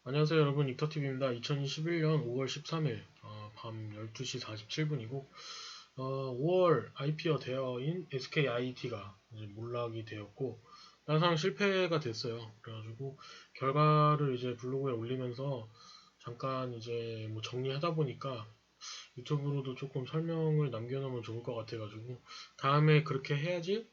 안녕하세요 여러분, 익터TV입니다. 2021년 5월 13일 밤 12시 47분이고 5월 IP어 대여인 SKIT가 이제 몰락이 되었고 나상 실패가 됐어요. 그래가지고 결과를 이제 블로그에 올리면서 잠깐 이제 뭐 정리하다 보니까 유튜브로도 조금 설명을 남겨놓으면 좋을 것 같아가지고 다음에 그렇게 해야지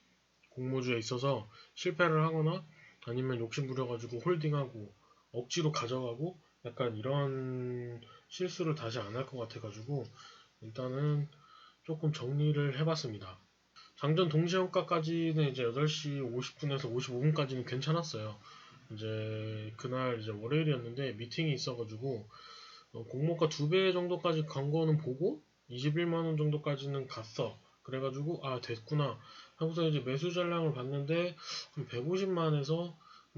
공모주에 있어서 실패를 하거나 아니면 욕심 부려가지고 홀딩하고 억지로 가져가고 약간 이런 실수를 다시 안 할 것 같아가지고 일단은 조금 정리를 해봤습니다. 장전 동시효과까지는 이제 8시 50분에서 55분까지는 괜찮았어요. 이제 그날 이제 월요일이었는데 미팅이 있어가지고 공모가 2배 정도까지 간 거는 보고 21만원 정도까지는 갔어. 그래가지고 아 됐구나 하고서 이제 매수 전량을 봤는데 한 150만에서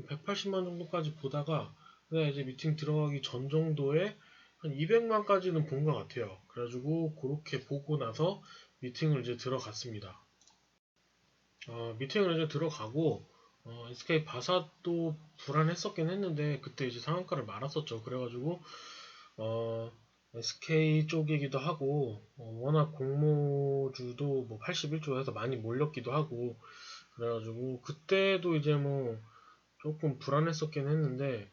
180만 정도까지 보다가 그냥 이제 미팅 들어가기 전 정도에 한 200만까지는 본 것 같아요. 그래가지고 그렇게 보고 나서 미팅을 이제 들어갔습니다. 미팅을 이제 들어가고 SK 바사도 불안했었긴 했는데 그때 이제 상한가를 말았었죠. 그래가지고 어, SK 쪽이기도 하고 워낙 공모주도 뭐 81조에서 많이 몰렸기도 하고 그래가지고 그때도 이제 뭐 조금 불안했었긴 했는데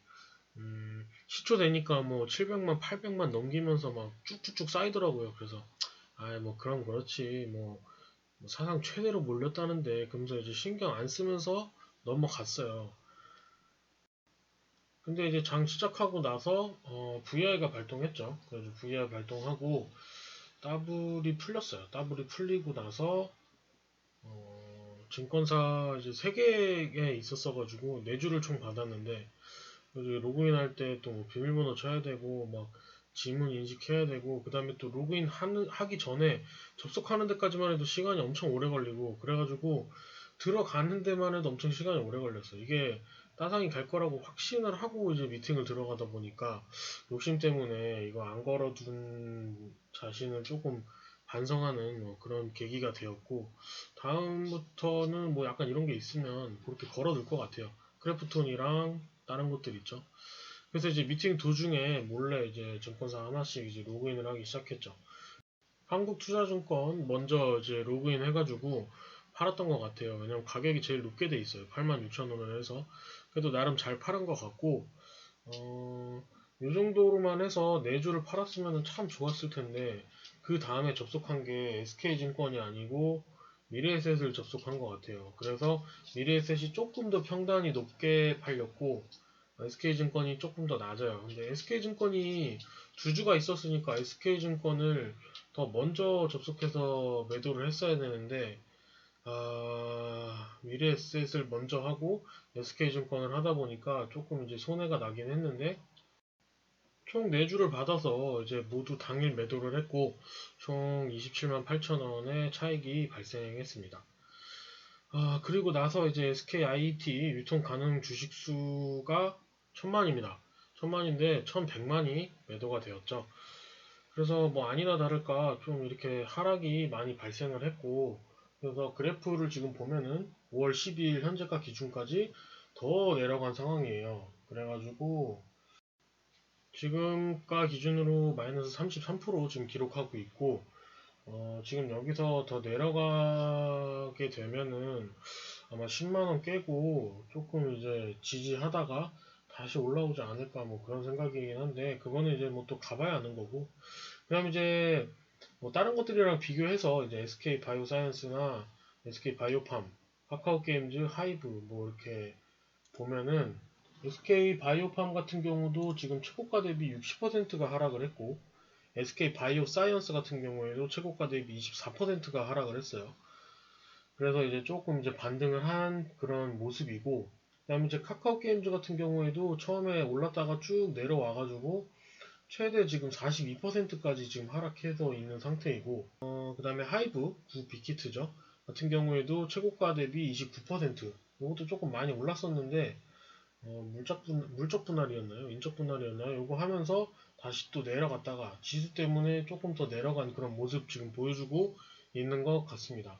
시초 되니까 뭐 700만 800만 넘기면서 막 쭉쭉쭉 쌓이더라고요. 그래서 아 뭐 그럼 그렇지 뭐 사상 최대로 몰렸다는데 그러면서 이제 신경 안 쓰면서 넘어갔어요. 근데 이제 장 시작하고 나서 VI가 발동했죠. 그래서 VI 발동하고 따블이 풀렸어요. 따블이 풀리고 나서 증권사 이제 3개에 있었어가지고 4주를 총 받았는데 로그인 할 때 또 뭐 비밀번호 쳐야 되고 막 지문 인식해야 되고 그 다음에 또 로그인 하기 전에 접속하는 데까지만 해도 시간이 엄청 오래 걸리고 그래가지고 들어가는 데만 해도 엄청 시간이 오래 걸렸어요. 이게 따상이 갈 거라고 확신을 하고 이제 미팅을 들어가다 보니까 욕심 때문에 이거 안 걸어둔 자신을 조금 반성하는 뭐 그런 계기가 되었고 다음부터는 뭐 약간 이런 게 있으면 그렇게 걸어둘 것 같아요. 크래프톤이랑 다른 것들 있죠. 그래서 이제 미팅 도중에 몰래 이제 증권사 하나씩 이제 로그인을 하기 시작했죠. 한국투자증권 먼저 이제 로그인 해가지고 팔았던 것 같아요. 왜냐면 가격이 제일 높게 돼 있어요. 86,000원을 해서. 그래도 나름 잘 팔은 것 같고, 이 정도로만 해서 4주를 팔았으면 참 좋았을 텐데, 그 다음에 접속한 게 SK증권이 아니고 미래에셋을 접속한 것 같아요. 그래서 미래에셋이 조금 더 평단이 높게 팔렸고, SK증권이 조금 더 낮아요. 근데 SK증권이 두 주가 있었으니까 SK증권을 더 먼저 접속해서 매도를 했어야 되는데 미래에셋을 먼저 하고 SK증권을 하다 보니까 조금 이제 손해가 나긴 했는데 총 4주를 받아서 이제 모두 당일 매도를 했고 총 27만 8천원의 차익이 발생했습니다. 그리고 나서 이제 SKIT 유통 가능 주식 수가 1000만입니다. 1000만인데 1100만이 매도가 되었죠. 그래서 뭐 아니나 다를까 좀 이렇게 하락이 많이 발생을 했고 그래서 그래프를 지금 보면은 5월 12일 현재가 기준까지 더 내려간 상황이에요. 그래가지고 지금가 기준으로 마이너스 33% 지금 기록하고 있고 지금 여기서 더 내려가게 되면은 아마 10만원 깨고 조금 이제 지지하다가 다시 올라오지 않을까 뭐 그런 생각이긴 한데 그거는 이제 뭐 또 가봐야 아는 거고 그다음 이제 뭐 다른 것들이랑 비교해서 이제 SK 바이오사이언스나 SK 바이오팜, 카카오 게임즈, 하이브 뭐 이렇게 보면은 SK 바이오팜 같은 경우도 지금 최고가 대비 60%가 하락을 했고 SK 바이오사이언스 같은 경우에도 최고가 대비 24%가 하락을 했어요. 그래서 이제 조금 이제 반등을 한 그런 모습이고 그다음에 이제 카카오 게임즈 같은 경우에도 처음에 올랐다가 쭉 내려와가지고 최대 지금 42%까지 지금 하락해서 있는 상태이고 그 다음에 하이브, 구 빅히트죠. 같은 경우에도 최고가 대비 29% 이것도 조금 많이 올랐었는데 물적 분할이었나요? 인적 분할이었나요? 이거 하면서 다시 또 내려갔다가 지수 때문에 조금 더 내려간 그런 모습 지금 보여주고 있는 것 같습니다.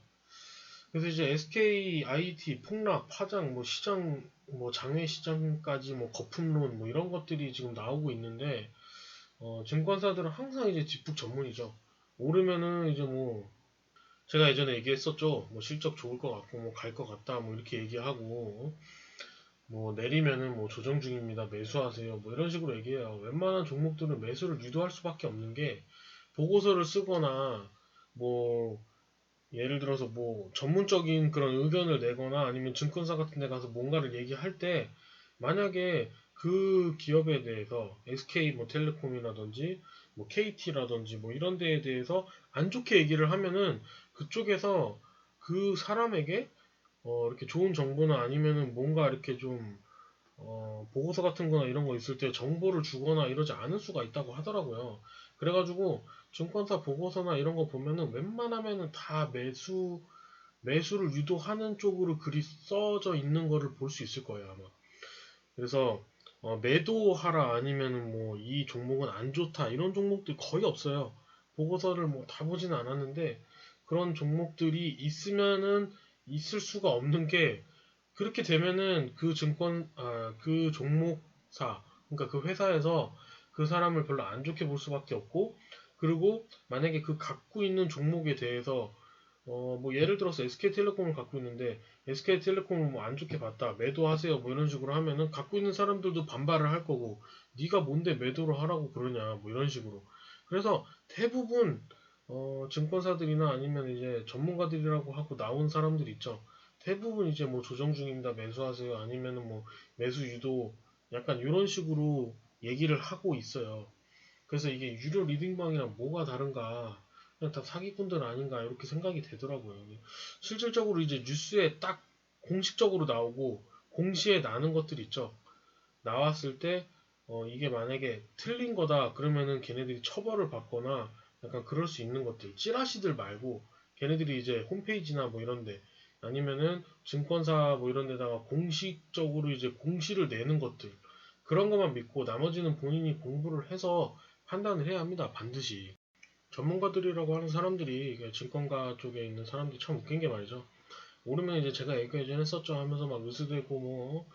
그래서 이제 SK, IT, 폭락, 파장, 뭐 시장, 뭐 장외 시장까지 뭐 거품론 뭐 이런 것들이 지금 나오고 있는데, 증권사들은 항상 이제 뒷북 전문이죠. 오르면은 이제 뭐 제가 예전에 얘기했었죠. 뭐 실적 좋을 것 같고 뭐 갈 것 같다 뭐 이렇게 얘기하고, 뭐 내리면은 뭐 조정 중입니다. 매수하세요. 뭐 이런 식으로 얘기해요. 웬만한 종목들은 매수를 유도할 수밖에 없는 게, 보고서를 쓰거나 뭐 예를 들어서 뭐 전문적인 그런 의견을 내거나 아니면 증권사 같은 데 가서 뭔가를 얘기할 때, 만약에 그 기업에 대해서 SK 뭐 텔레콤이라든지 뭐 KT라든지 뭐 이런 데에 대해서 안 좋게 얘기를 하면은, 그쪽에서 그 사람에게 이렇게 좋은 정보나 아니면은 뭔가 이렇게 좀 보고서 같은 거나 이런 거 있을 때 정보를 주거나 이러지 않을 수가 있다고 하더라고요. 그래가지고 증권사 보고서나 이런 거 보면은 웬만하면은 다 매수를 유도하는 쪽으로 글이 써져 있는 거를 볼 수 있을 거예요, 아마. 그래서 매도하라 아니면은 뭐 이 종목은 안 좋다 이런 종목들 거의 없어요. 보고서를 뭐 다 보지는 않았는데, 그런 종목들이 있으면은 있을 수가 없는 게, 그렇게 되면은 그 종목사, 그러니까 그 회사에서 그 사람을 별로 안 좋게 볼 수밖에 없고, 그리고 만약에 그 갖고 있는 종목에 대해서 뭐 예를 들어서 SK텔레콤을 갖고 있는데, SK텔레콤을 뭐 안 좋게 봤다, 매도하세요, 뭐 이런 식으로 하면은 갖고 있는 사람들도 반발을 할 거고, 네가 뭔데 매도를 하라고 그러냐, 뭐 이런 식으로. 그래서 대부분 증권사들이나 아니면 이제 전문가들이라고 하고 나온 사람들 있죠. 대부분 이제 뭐 조정 중입니다, 매수하세요, 아니면은 뭐 매수 유도, 약간 이런 식으로 얘기를 하고 있어요. 그래서 이게 유료 리딩방이랑 뭐가 다른가, 그냥 다 사기꾼들 아닌가 이렇게 생각이 되더라고요. 실질적으로 이제 뉴스에 딱 공식적으로 나오고 공시에 나는 것들 있죠. 나왔을 때 이게 만약에 틀린 거다 그러면은 걔네들이 처벌을 받거나 약간 그럴 수 있는 것들, 찌라시들 말고 걔네들이 이제 홈페이지나 뭐 이런데 아니면은 증권사 뭐 이런 데다가 공식적으로 이제 공시를 내는 것들, 그런 것만 믿고 나머지는 본인이 공부를 해서 판단을 해야 합니다. 반드시. 전문가들이라고 하는 사람들이, 증권가 쪽에 있는 사람들이 참 웃긴 게 말이죠. 오르면 이제 제가 얘기 예전에 했었죠 하면서 막 으스대고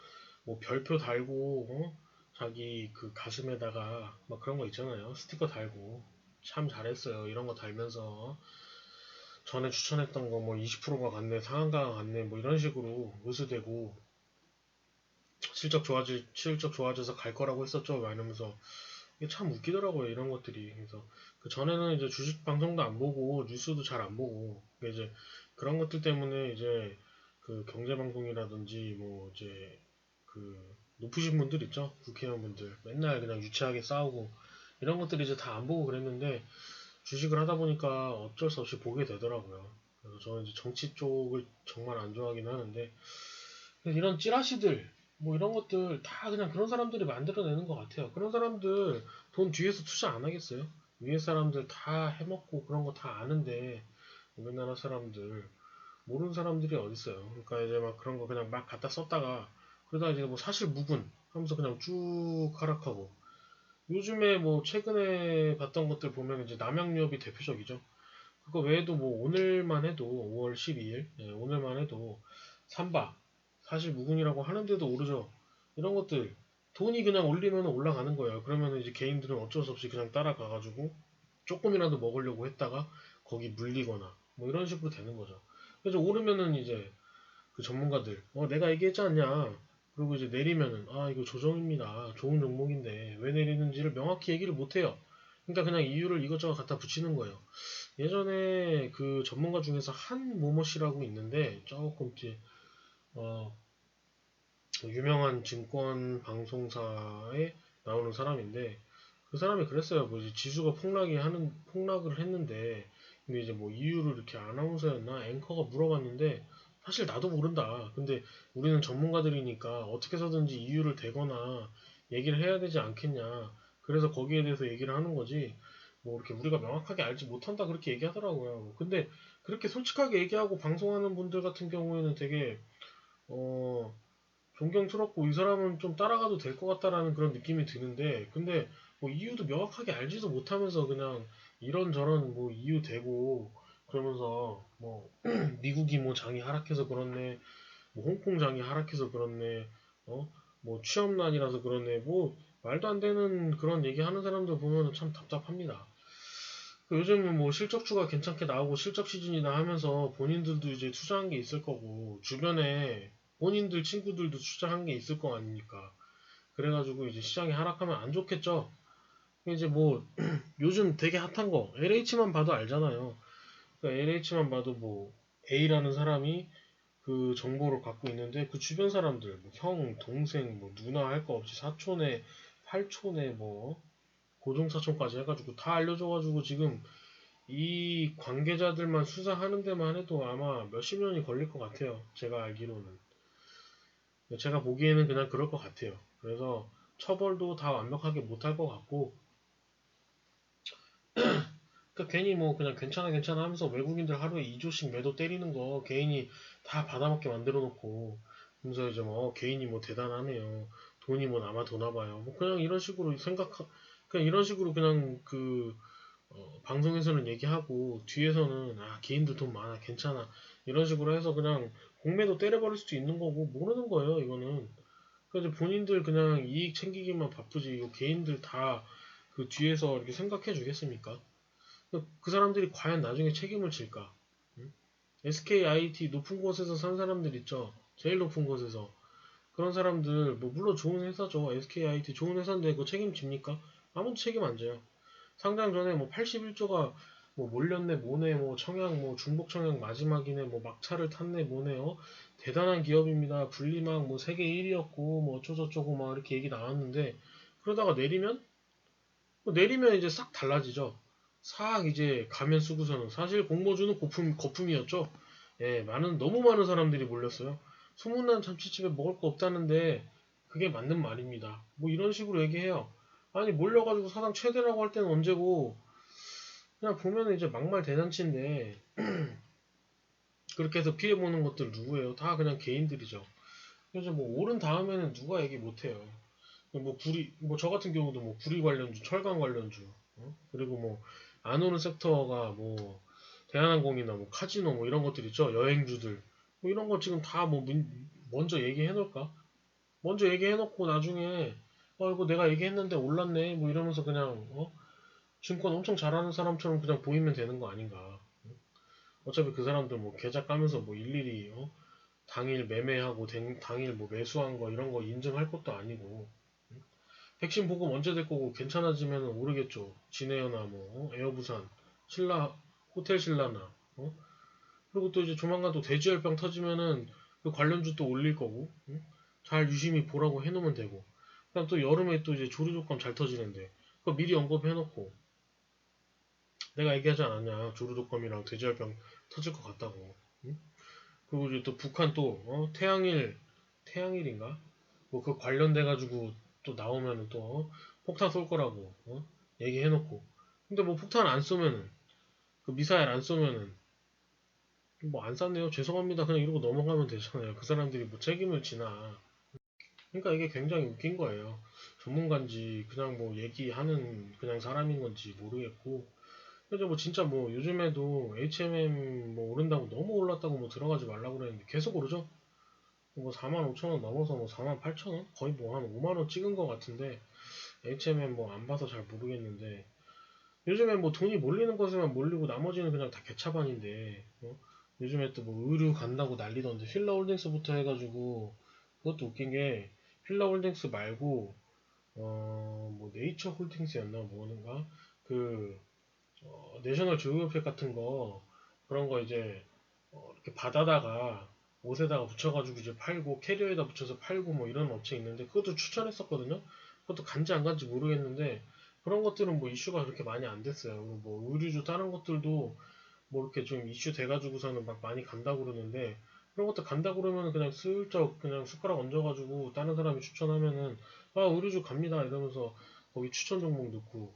뭐 별표 달고 자기 그 가슴에다가 막 그런 거 있잖아요. 스티커 달고 참 잘했어요. 이런 거 달면서 전에 추천했던 거 뭐 20%가 갔네, 상한가가 갔네, 뭐 이런 식으로 으스대고 실적 좋아져서 갈 거라고 했었죠. 말하면서 이게 참 웃기더라고요, 이런 것들이. 그래서 그 전에는 이제 주식 방송도 안 보고 뉴스도 잘 안 보고, 이제 그런 것들 때문에 이제 그 경제 방송이라든지 뭐 이제 그 높으신 분들 있죠, 국회의원분들 맨날 그냥 유치하게 싸우고 이런 것들이 이제 다 안 보고 그랬는데, 주식을 하다 보니까 어쩔 수 없이 보게 되더라고요. 그래서 저는 이제 정치 쪽을 정말 안 좋아하긴 하는데, 이런 찌라시들 뭐 이런 것들 다 그냥 그런 사람들이 만들어내는 것 같아요. 그런 사람들 돈 뒤에서 투자 안 하겠어요? 위에 사람들 다 해먹고 그런 거 다 아는데, 우리나라 사람들 모르는 사람들이 어딨어요. 그러니까 이제 막 그런 거 그냥 막 갖다 썼다가 그러다 이제 뭐 사실 무근 하면서 그냥 쭉 하락하고, 요즘에 뭐 최근에 봤던 것들 보면 이제 남양유업이 대표적이죠. 그거 외에도 뭐 오늘만 해도 5월 12일, 오늘만 해도 삼바, 사실 무근이라고 하는데도 오르죠. 이런 것들 돈이 그냥 올리면 올라가는 거예요. 그러면 이제 개인들은 어쩔 수 없이 그냥 따라가가지고 조금이라도 먹으려고 했다가 거기 물리거나 뭐 이런 식으로 되는 거죠. 그래서 오르면은 이제 그 전문가들 내가 얘기했지 않냐, 그리고 이제 내리면은 이거 조정입니다, 좋은 종목인데 왜 내리는지를 명확히 얘기를 못해요. 그러니까 그냥 이유를 이것저것 갖다 붙이는 거예요. 예전에 그 전문가 중에서 한 모모 씨라고 있는데, 조금 이제 어, 유명한 증권 방송사에 나오는 사람인데, 그 사람이 그랬어요. 뭐 이제 지수가 폭락을 했는데, 근데 이제 뭐 이유를 이렇게 아나운서였나 앵커가 물어봤는데, 사실 나도 모른다. 근데 우리는 전문가들이니까 어떻게 해서든지 이유를 대거나 얘기를 해야 되지 않겠냐. 그래서 거기에 대해서 얘기를 하는 거지. 뭐 이렇게 우리가 명확하게 알지 못한다 그렇게 얘기하더라고요. 근데 그렇게 솔직하게 얘기하고 방송하는 분들 같은 경우에는 되게 어 존경스럽고, 이 사람은 좀 따라가도 될 것 같다라는 그런 느낌이 드는데, 근데 뭐 이유도 명확하게 알지도 못하면서 그냥 이런저런 뭐 이유 대고 그러면서 뭐 미국이 뭐 장이 하락해서 그렇네, 뭐 홍콩 장이 하락해서 그렇네, 뭐 취업난이라서 그렇네, 뭐 말도 안 되는 그런 얘기 하는 사람들 보면 참 답답합니다. 요즘은 뭐 실적주가 괜찮게 나오고 실적 시즌이다 하면서 본인들도 이제 투자한 게 있을 거고 주변에 본인들 친구들도 투자한 게 있을 거 아닙니까? 그래가지고 이제 시장이 하락하면 안 좋겠죠? 이제 뭐 요즘 되게 핫한 거 LH만 봐도 알잖아요. 그러니까 LH만 봐도 뭐 A라는 사람이 그 정보를 갖고 있는데 그 주변 사람들 뭐 형, 동생, 뭐 누나 할 거 없이 사촌에 팔촌에 뭐 고종사촌까지 해가지고 다 알려줘가지고 지금 이 관계자들만 수사하는 데만 해도 아마 몇십 년이 걸릴 것 같아요. 제가 알기로는. 제가 보기에는 그냥 그럴 것 같아요. 그래서 처벌도 다 완벽하게 못할 것 같고, 그러니까 괜히 뭐 그냥 괜찮아 괜찮아 하면서 외국인들 하루에 2조씩 매도 때리는 거 개인이 다 받아먹게 만들어 놓고, 그래서 이제 뭐 개인이 뭐 대단하네요. 돈이 뭐 남아 도나 봐요. 뭐 그냥 이런 식으로 그냥 이런 식으로 그냥 방송에서는 얘기하고 뒤에서는 개인들 돈 많아 괜찮아 이런 식으로 해서 그냥 공매도 때려버릴 수도 있는 거고 모르는 거예요 이거는. 그래서 본인들 그냥 이익 챙기기만 바쁘지 이거 개인들 다 그 뒤에서 이렇게 생각해 주겠습니까? 그 사람들이 과연 나중에 책임을 질까? 응? SKIT 높은 곳에서 산 사람들 있죠. 제일 높은 곳에서 그런 사람들 뭐 물론 좋은 회사죠. SKIT 좋은 회사인데 그거 책임집니까? 아무도 책임 안 져요. 상장 전에 뭐 81조가 뭐 몰렸네 뭐네 뭐 청약 뭐 중복 청약 마지막이네 뭐 막차를 탔네 뭐네 대단한 기업입니다. 분리막 뭐 세계 1위였고 뭐 어쩌고저쩌고 막 이렇게 얘기 나왔는데 그러다가 내리면 뭐 내리면 이제 싹 달라지죠. 싹 이제 가면 쓰고서는 사실 공모주는 거품이었죠. 예, 너무 많은 사람들이 몰렸어요. 소문난 참치집에 먹을 거 없다는데 그게 맞는 말입니다. 뭐 이런 식으로 얘기해요. 아니 몰려가지고 사상 최대라고 할 때는 언제고 그냥 보면은 이제 막말 대잔치인데 그렇게 해서 피해보는 것들 누구예요? 다 그냥 개인들이죠. 그래서 뭐 오른 다음에는 누가 얘기 못해요. 뭐 뭐 저 같은 경우도 뭐 구리 관련주, 철강 관련주, 그리고 뭐 안 오는 섹터가 뭐 대한항공이나 뭐 카지노 뭐 이런 것들 있죠. 여행주들. 뭐 이런 거 지금 다 뭐 먼저 얘기해 놓을까? 먼저 얘기해 놓고 나중에 이거 내가 얘기했는데 올랐네 뭐 이러면서 그냥 증권 엄청 잘하는 사람처럼 그냥 보이면 되는 거 아닌가. 어차피 그 사람들 뭐 계좌 까면서 뭐 일일이 당일 매매하고 당일 뭐 매수한 거 이런 거 인증할 것도 아니고 백신 보급 언제 될 거고 괜찮아지면 오르겠죠. 진에어나 뭐 에어부산, 신라 호텔 신라나 그리고 또 이제 조만간 또 돼지열병 터지면은 그 관련주 또 올릴 거고 잘 유심히 보라고 해놓으면 되고 그다음 또 여름에 또 이제 조류독감 잘 터지는데 그거 미리 언급해놓고 내가 얘기하지 않았냐 조류독감이랑 돼지열병 터질 것 같다고. 응? 그리고 이제 또 북한 또 태양일인가 뭐 그 관련돼 가지고 또 나오면은 또 폭탄 쏠 거라고 얘기해놓고 근데 뭐 폭탄 안 쏘면은 그 미사일 안 쏘면은 뭐 안 쐈네요 죄송합니다 그냥 이러고 넘어가면 되잖아요 그 사람들이 뭐 책임을 지나. 그러니까 이게 굉장히 웃긴 거예요. 전문가인지 그냥 뭐 얘기하는 그냥 사람인 건지 모르겠고 그래서 뭐 진짜 뭐 요즘에도 HMM 뭐 오른다고 너무 올랐다고 뭐 들어가지 말라고 그랬는데 계속 오르죠. 뭐 45,000원 넘어서 뭐 48,000원? 거의 뭐 한 5만원 찍은 것 같은데 HMM 뭐 안 봐서 잘 모르겠는데 요즘에 뭐 돈이 몰리는 것에만 몰리고 나머지는 그냥 다 개차반인데 요즘에 또 뭐 의류 간다고 난리던데 필라홀딩스부터 해가지고 그것도 웃긴 게 필라홀딩스 말고 뭐 네이처홀딩스였나 뭐는가 그 내셔널 지오그래픽 같은 거 그런 거 이제 이렇게 받아다가 옷에다가 붙여가지고 이제 팔고 캐리어에다 붙여서 팔고 뭐 이런 업체 있는데 그것도 추천했었거든요. 그것도 간지 안 간지 모르겠는데 그런 것들은 뭐 이슈가 그렇게 많이 안 됐어요. 그리고 뭐 의류주 다른 것들도 뭐 이렇게 좀 이슈 돼가지고서는 막 많이 간다고 그러는데 그런 것들 간다고 그러면 그냥 슬쩍 그냥 숟가락 얹어가지고 다른 사람이 추천하면은 의류주 갑니다 이러면서 거기 추천 종목 넣고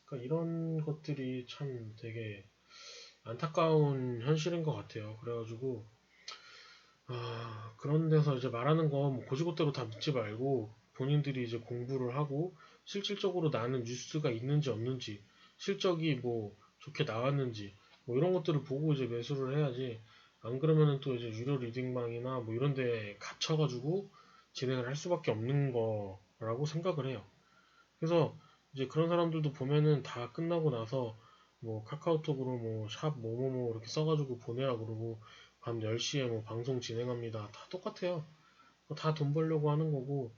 그러니까 이런 것들이 참 되게 안타까운 현실인 것 같아요. 그래가지고 그런 데서 이제 말하는 거뭐 고지고대로 다 믿지 말고 본인들이 이제 공부를 하고 실질적으로 나는 뉴스가 있는지 없는지 실적이 뭐 좋게 나왔는지 뭐 이런 것들을 보고 이제 매수를 해야지. 안 그러면은 또 이제 유료 리딩방이나 뭐 이런 데 갇혀가지고 진행을 할 수밖에 없는 거라고 생각을 해요. 그래서 이제 그런 사람들도 보면은 다 끝나고 나서 뭐 카카오톡으로 뭐 샵 뭐뭐뭐 이렇게 써가지고 보내라 그러고 밤 10시에 뭐 방송 진행합니다. 다 똑같아요. 다 돈 벌려고 하는 거고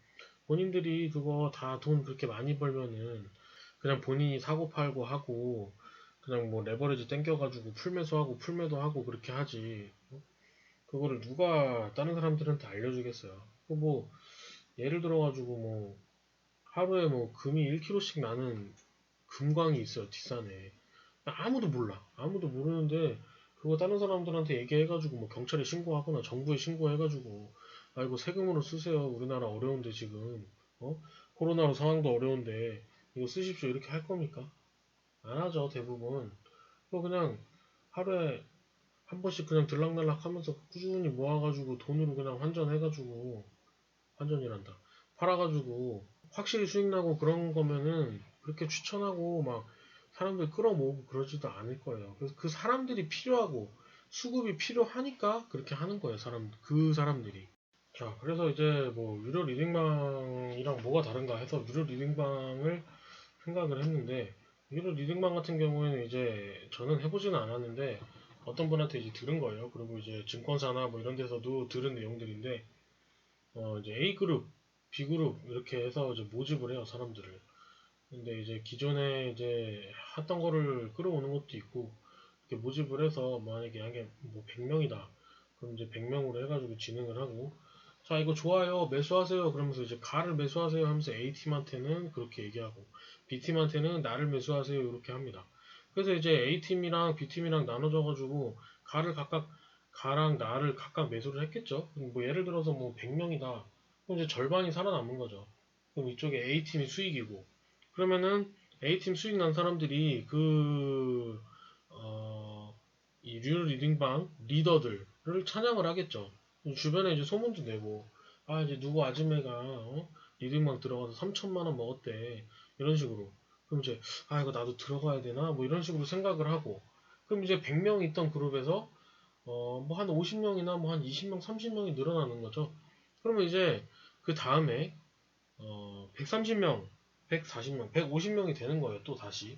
본인들이 그거 다 돈 그렇게 많이 벌면은 그냥 본인이 사고 팔고 하고 그냥 뭐 레버리지 땡겨가지고 풀매수하고 풀매도하고 그렇게 하지. 그거를 누가 다른 사람들한테 알려주겠어요. 그뭐 예를 들어가지고 뭐 하루에 뭐 금이 1kg씩 나는 금광이 있어요. 뒷산에. 아무도 몰라. 아무도 모르는데 그거 다른 사람들한테 얘기해가지고 뭐 경찰에 신고하거나 정부에 신고해가지고 아 이거 세금으로 쓰세요. 우리나라 어려운데 지금 코로나로 상황도 어려운데 이거 쓰십시오. 이렇게 할 겁니까? 안 하죠. 대부분. 그거 그냥 하루에 한 번씩 그냥 들락날락 하면서 꾸준히 모아가지고 돈으로 그냥 환전해가지고 환전이란다. 팔아가지고 확실히 수익 나고 그런 거면은 그렇게 추천하고 막 사람들 끌어모으고 그러지도 않을 거예요. 그래서 그 사람들이 필요하고 수급이 필요하니까 그렇게 하는 거예요. 그 사람들이. 자, 그래서 이제 뭐 유료 리딩방이랑 뭐가 다른가 해서 유료 리딩방을 생각을 했는데 유료 리딩방 같은 경우에는 이제 저는 해보지는 않았는데 어떤 분한테 이제 들은 거예요. 그리고 이제 증권사나 뭐 이런 데서도 들은 내용들인데 이제 A그룹, B그룹 이렇게 해서 이제 모집을 해요, 사람들을. 근데 이제 기존에 이제 했던 거를 끌어오는 것도 있고, 이렇게 모집을 해서 만약에 한게 뭐 100명이다. 그럼 이제 100명으로 해가지고 진행을 하고, 자, 이거 좋아요, 매수하세요. 그러면서 이제 가를 매수하세요 하면서 A팀한테는 그렇게 얘기하고, B팀한테는 나를 매수하세요. 이렇게 합니다. 그래서 이제 A팀이랑 B팀이랑 나눠져가지고, 가를 각각, 가랑 나를 각각 매수를 했겠죠. 뭐 예를 들어서 뭐 100명이다. 그럼 이제 절반이 살아남은 거죠. 그럼 이쪽에 A팀이 수익이고, 그러면은 A팀 수익 난 사람들이 이 류 리딩방 리더들을 찬양을 하겠죠. 주변에 이제 소문도 내고, 아, 이제 누구 아줌매가, 리딩방 들어가서 3천만 원 먹었대. 이런 식으로. 그럼 이제, 아, 이거 나도 들어가야 되나? 뭐 이런 식으로 생각을 하고. 그럼 이제 100명 있던 그룹에서, 뭐 한 50명이나 뭐 한 20명, 30명이 늘어나는 거죠. 그러면 이제 그 다음에 130명, 140명, 150명이 되는 거예요. 또 다시.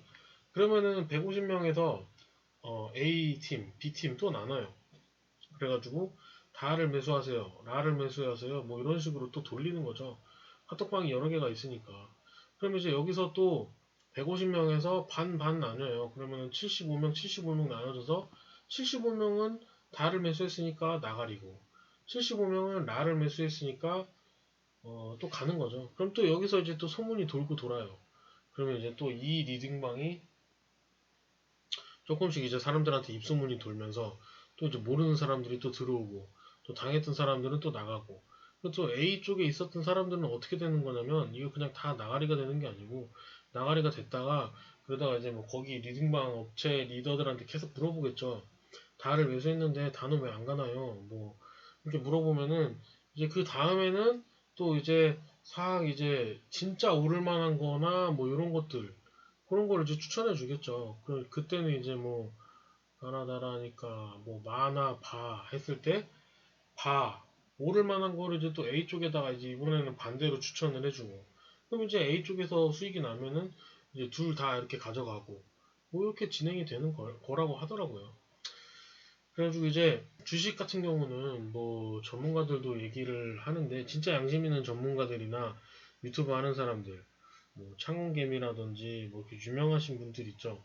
그러면은 150명에서 A팀, B팀 또 나눠요. 그래가지고 다를 매수하세요. 라를 매수하세요. 뭐 이런 식으로 또 돌리는 거죠. 카톡방이 여러 개가 있으니까. 그럼 이제 여기서 또 150명에서 반 나눠요. 그러면은 75명, 75명 나눠져서 75명은 다를 매수했으니까 나가리고 75명은 라를 매수했으니까 또 가는 거죠. 그럼 또 여기서 이제 또 소문이 돌고 돌아요. 그러면 이제 또 이 리딩방이 조금씩 이제 사람들한테 입소문이 돌면서 또 이제 모르는 사람들이 또 들어오고 또 당했던 사람들은 또 나가고 또 A 쪽에 있었던 사람들은 어떻게 되는 거냐면 이거 그냥 다 나가리가 되는 게 아니고 나가리가 됐다가 그러다가 이제 뭐 거기 리딩방 업체 리더들한테 계속 물어보겠죠. 다를 매수했는데 다는 왜 안 가나요? 뭐 이렇게 물어보면은 이제 그 다음에는 또 이제 싹 이제 진짜 오를 만한 거나 뭐 이런 것들 그런 거를 이제 추천해 주겠죠. 그때는 이제 뭐 가나다라니까 뭐 마나 바 했을 때 바 오를 만한 거를 이제 또 A 쪽에다가 이제 이번에는 반대로 추천을 해주고 그럼 이제 A 쪽에서 수익이 나면은 이제 둘 다 이렇게 가져가고 뭐 이렇게 진행이 되는 거라고 하더라고요. 그래가지고 이제 주식 같은 경우는 뭐 전문가들도 얘기를 하는데 진짜 양심 있는 전문가들이나 유튜브 하는 사람들 뭐 창원개미라든지 뭐 이렇게 유명하신 분들 있죠.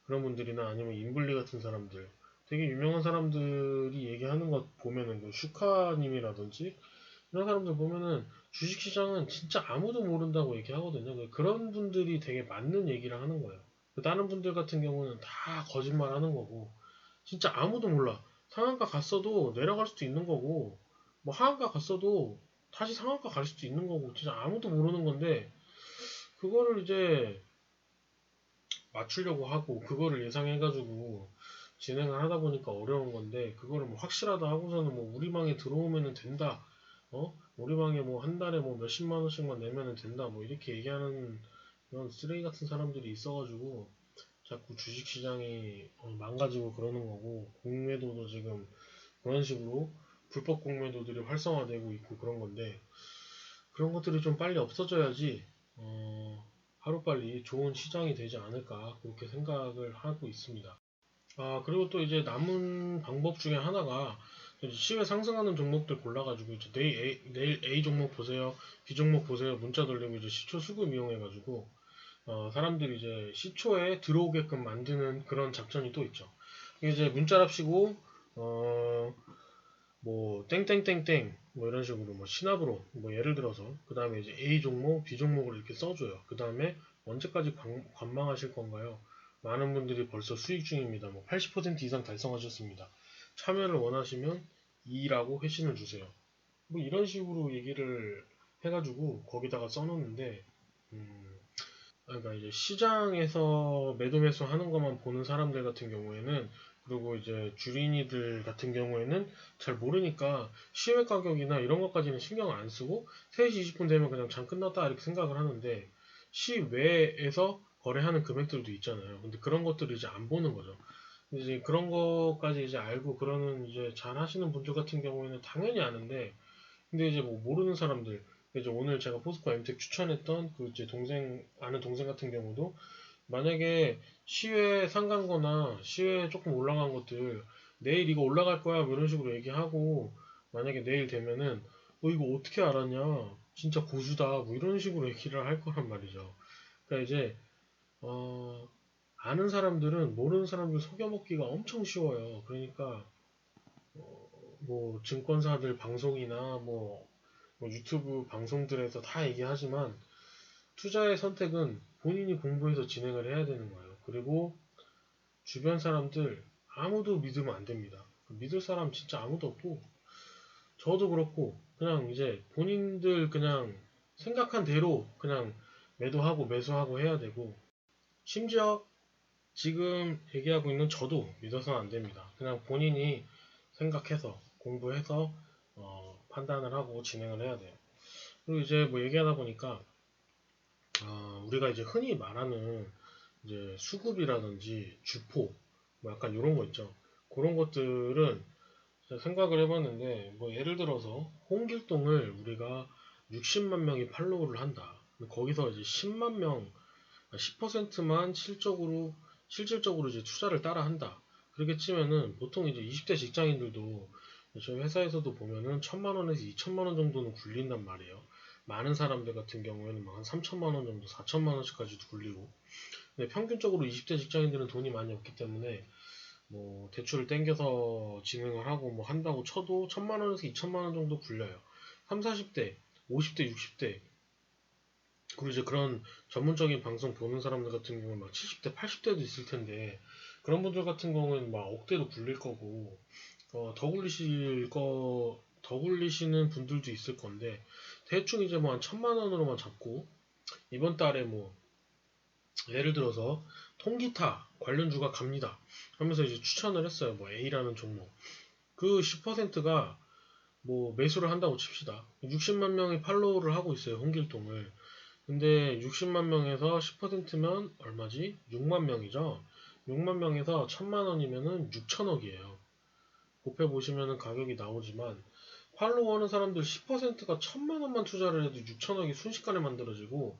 그런 분들이나 아니면 인블리 같은 사람들 되게 유명한 사람들이 얘기하는 것 보면은 뭐 슈카님이라든지 이런 사람들 보면은 주식시장은 진짜 아무도 모른다고 얘기하거든요. 그런 분들이 되게 맞는 얘기를 하는 거예요. 다른 분들 같은 경우는 다 거짓말 하는 거고 진짜 아무도 몰라. 상한가 갔어도 내려갈 수도 있는 거고 뭐 하한가 갔어도 다시 상한가 갈 수도 있는 거고 진짜 아무도 모르는 건데 그거를 이제 맞추려고 하고 그거를 예상해가지고 진행을 하다 보니까 어려운 건데 그거를 뭐 확실하다 하고서는 뭐 우리 방에 들어오면은 된다. 우리 방에 뭐 한 달에 뭐 몇십만 원씩만 내면은 된다. 뭐 이렇게 얘기하는 그런 쓰레기 같은 사람들이 있어가지고 자꾸 주식시장이 망가지고 그러는 거고, 공매도도 지금 그런 식으로 불법 공매도들이 활성화되고 있고 그런 건데, 그런 것들이 좀 빨리 없어져야지 하루빨리 좋은 시장이 되지 않을까 그렇게 생각을 하고 있습니다. 그리고 또 이제 남은 방법 중에 하나가 이제 시외 상승하는 종목들 골라가지고 이제 내일 A 종목 보세요, B 종목 보세요 문자 돌리고 이제 시초 수급 이용해가지고 사람들이 이제 시초에 들어오게끔 만드는 그런 작전이 또 있죠. 이제 문자랍시고 뭐 땡땡땡땡 뭐 이런 식으로 뭐 시나브로 뭐 예를 들어서 그 다음에 이제 A 종목, B 종목을 이렇게 써줘요. 그 다음에 언제까지 관망하실 건가요? 많은 분들이 벌써 수익 중입니다. 뭐 80% 이상 달성하셨습니다. 참여를 원하시면 2라고 회신을 주세요. 뭐 이런 식으로 얘기를 해가지고 거기다가 써놓는데 그러니까 이제 시장에서 매도 매수 하는 것만 보는 사람들 같은 경우에는, 그리고 이제 주린이들 같은 경우에는 잘 모르니까 시외 가격이나 이런 것까지는 신경 안 쓰고 3시 20분 되면 그냥 장 끝났다 이렇게 생각을 하는데, 시외에서 거래하는 금액들도 있잖아요. 근데 그런 것들을 이제 안 보는 거죠. 이제 그런 것까지 이제 알고 그러는 이제 잘 하시는 분들 같은 경우에는 당연히 아는데, 근데 이제 뭐 모르는 사람들, 이제 오늘 제가 포스코 엠텍 추천했던 그 제 동생, 아는 동생 같은 경우도 만약에 시외 상간 거나 시외 조금 올라간 것들 내일 이거 올라갈 거야 뭐 이런 식으로 얘기하고, 만약에 내일 되면은 이거 어떻게 알았냐 진짜 고수다 뭐 이런 식으로 얘기를 할 거란 말이죠. 그러니까 이제 아는 사람들은 모르는 사람들 속여먹기가 엄청 쉬워요. 그러니까 뭐 증권사들 방송이나 뭐 유튜브 방송들에서 다 얘기하지만 투자의 선택은 본인이 공부해서 진행을 해야 되는 거예요. 그리고 주변 사람들 아무도 믿으면 안 됩니다. 믿을 사람 진짜 아무도 없고, 저도 그렇고 그냥 이제 본인들 그냥 생각한 대로 그냥 매도하고 매수하고 해야 되고, 심지어 지금 얘기하고 있는 저도 믿어서는 안 됩니다. 그냥 본인이 생각해서 공부해서 판단을 하고 진행을 해야 돼요. 그리고 이제 뭐 얘기하다 보니까 우리가 이제 흔히 말하는 이제 수급이라든지 주포 뭐 약간 이런 거 있죠. 그런 것들은 생각을 해봤는데, 뭐 예를 들어서 홍길동을 우리가 60만 명이 팔로우를 한다. 거기서 이제 10만 명, 10%만 실질적으로 이제 투자를 따라 한다. 그렇게 치면은 보통 이제 20대 직장인들도 저희 회사에서도 보면은 1,000만 원에서 2,000만 원 정도는 굴린단 말이에요. 많은 사람들 같은 경우에는 막 한 3,000만 원 정도, 4,000만 원씩까지도 굴리고. 근데 평균적으로 20대 직장인들은 돈이 많이 없기 때문에 뭐 대출을 땡겨서 진행을 하고 뭐 한다고 쳐도 1,000만 원에서 2,000만 원 정도 굴려요. 3, 40대, 50대, 60대, 그리고 이제 그런 전문적인 방송 보는 사람들 같은 경우는 막 70대, 80대도 있을 텐데, 그런 분들 같은 경우는 막 억대로 굴릴 거고, 더 굴리시는 분들도 있을 건데, 대충 이제 뭐 한 1,000만 원으로만 잡고, 이번 달에 뭐, 예를 들어서, 통기타 관련주가 갑니다 하면서 이제 추천을 했어요. 뭐 A라는 종목. 그 10%가 뭐 매수를 한다고 칩시다. 60만 명이 팔로우를 하고 있어요. 홍길동을. 근데 60만 명에서 10%면 얼마지? 6만 명이죠. 6만 명에서 1,000만 원이면은 6천억이에요. 곱해보시면은 가격이 나오지만, 팔로우 하는 사람들 10%가 1,000만 원만 투자를 해도 6천억이 순식간에 만들어지고,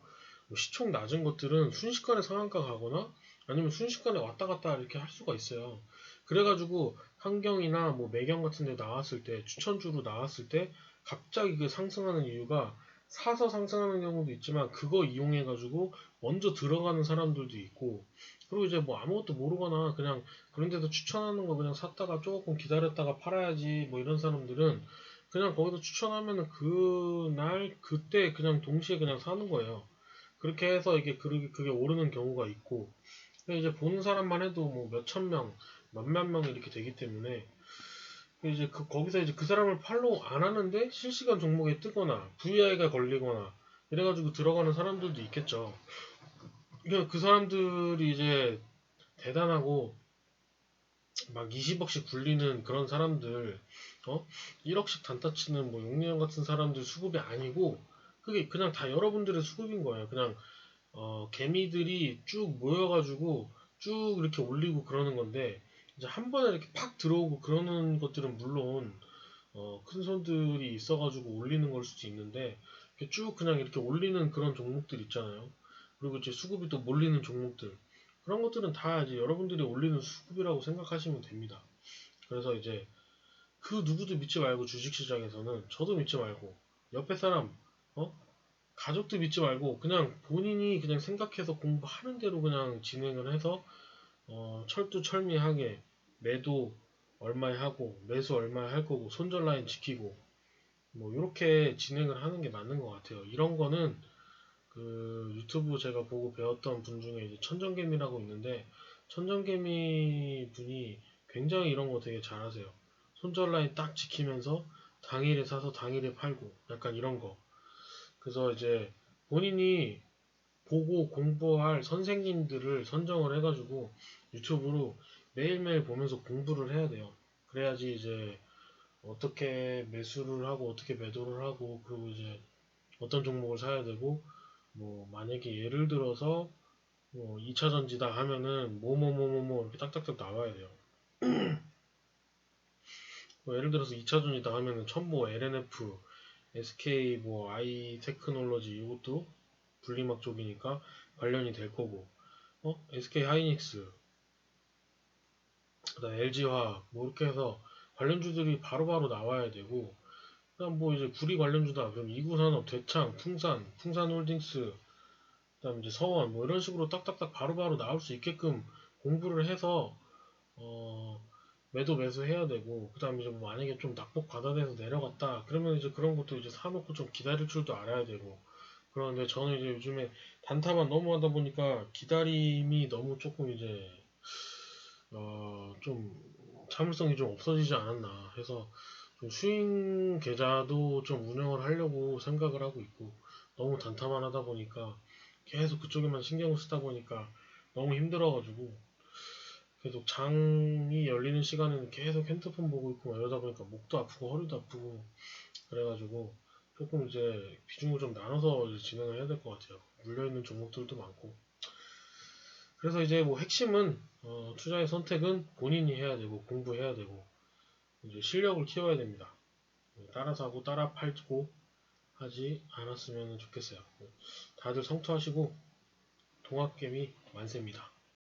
뭐 시총 낮은 것들은 순식간에 상한가 가거나 아니면 순식간에 왔다 갔다 이렇게 할 수가 있어요. 그래가지고 환경이나 뭐 매경 같은 데 나왔을 때, 추천주로 나왔을 때 갑자기 그 상승하는 이유가, 사서 상승하는 경우도 있지만 그거 이용해가지고 먼저 들어가는 사람들도 있고, 그리고 이제 뭐 아무것도 모르거나 그냥 그런 데서 추천하는 거 그냥 샀다가 조금 기다렸다가 팔아야지 뭐 이런 사람들은 그냥 거기서 추천하면은 그날 그때 그냥 동시에 그냥 사는 거예요. 그렇게 해서 이게 그게 오르는 경우가 있고, 이제 보는 사람만 해도 뭐 몇천 명, 몇만 명 이렇게 되기 때문에, 이제 거기서 이제 그 사람을 팔로우 안 하는데 실시간 종목에 뜨거나 VI가 걸리거나 이래가지고 들어가는 사람들도 있겠죠. 그러니까 그 사람들이 이제 대단하고 막 20억씩 굴리는 그런 사람들, 1억씩 단타 치는 뭐 용리형 같은 사람들 수급이 아니고, 그게 그냥 다 여러분들의 수급인 거예요. 그냥 개미들이 쭉 모여가지고 쭉 이렇게 올리고 그러는 건데 이제 한 번에 이렇게 팍 들어오고 그러는 것들은 물론 큰 손들이 있어가지고 올리는 걸 수도 있는데 이렇게 쭉 그냥 이렇게 올리는 그런 종목들 있잖아요. 그리고 이제 수급이 또 몰리는 종목들 그런 것들은 다 이제 여러분들이 올리는 수급이라고 생각하시면 됩니다. 그래서 이제 그 누구도 믿지 말고 주식시장에서는 저도 믿지 말고 옆에 사람 어? 가족도 믿지 말고 그냥 본인이 그냥 생각해서 공부하는 대로 그냥 진행을 해서 철두철미하게 매도 얼마에 하고 매수 얼마에 할 거고 손절 라인 지키고 뭐 이렇게 진행을 하는 게 맞는 것 같아요. 이런 거는 그 유튜브 제가 보고 배웠던 분 중에 이제 천정개미라고 있는데 천정개미 분이 굉장히 이런 거 되게 잘하세요. 손절 라인 딱 지키면서 당일에 사서 당일에 팔고 약간 이런 거. 그래서 이제 본인이 보고 공부할 선생님들을 선정을 해가지고 유튜브로 매일매일 보면서 공부를 해야 돼요. 그래야지 이제 어떻게 매수를 하고 어떻게 매도를 하고 그리고 이제 어떤 종목을 사야 되고 뭐 만약에 예를 들어서 뭐 2차 전지다 하면은 뭐뭐뭐뭐뭐 이렇게 딱딱딱 나와야 돼요. 뭐 예를 들어서 2차 전지다 하면은 첨보, LNF, SK 뭐 I 테크놀로지 이것도 분리막 쪽이니까 관련이 될 거고 SK 하이닉스, 그다음 LG화학 뭐 이렇게 해서 관련주들이 바로바로 나와야 되고 그다음 뭐 이제 구리 관련주다 그럼 이구산업, 대창, 풍산홀딩스 그다음 이제 서원 뭐 이런 식으로 딱딱딱 바로바로 나올 수 있게끔 공부를 해서 어 매도 매수해야 되고 그다음 이제 뭐 만약에 좀 낙폭 과다돼서 내려갔다 그러면 이제 그런 것도 이제 사놓고 좀 기다릴 줄도 알아야 되고 그런데 저는 이제 요즘에 단타만 너무 하다 보니까 기다림이 너무 조금 이제 좀 참을성이 좀 없어지지 않았나 해서 좀 스윙 계좌도 좀 운영을 하려고 생각을 하고 있고 너무 단타만 하다 보니까 계속 그쪽에만 신경을 쓰다 보니까 너무 힘들어가지고 계속 장이 열리는 시간에는 계속 핸드폰 보고 있고 막 이러다 보니까 목도 아프고 허리도 아프고 그래가지고 조금 이제 비중을 좀 나눠서 이제 진행을 해야 될 것 같아요. 물려있는 종목들도 많고 그래서 이제 뭐 핵심은 투자의 선택은 본인이 해야 되고 공부해야 되고 이제 실력을 키워야 됩니다. 따라서 하고 따라 팔고 하지 않았으면 좋겠어요. 다들 성투하시고 동학개미 만세입니다.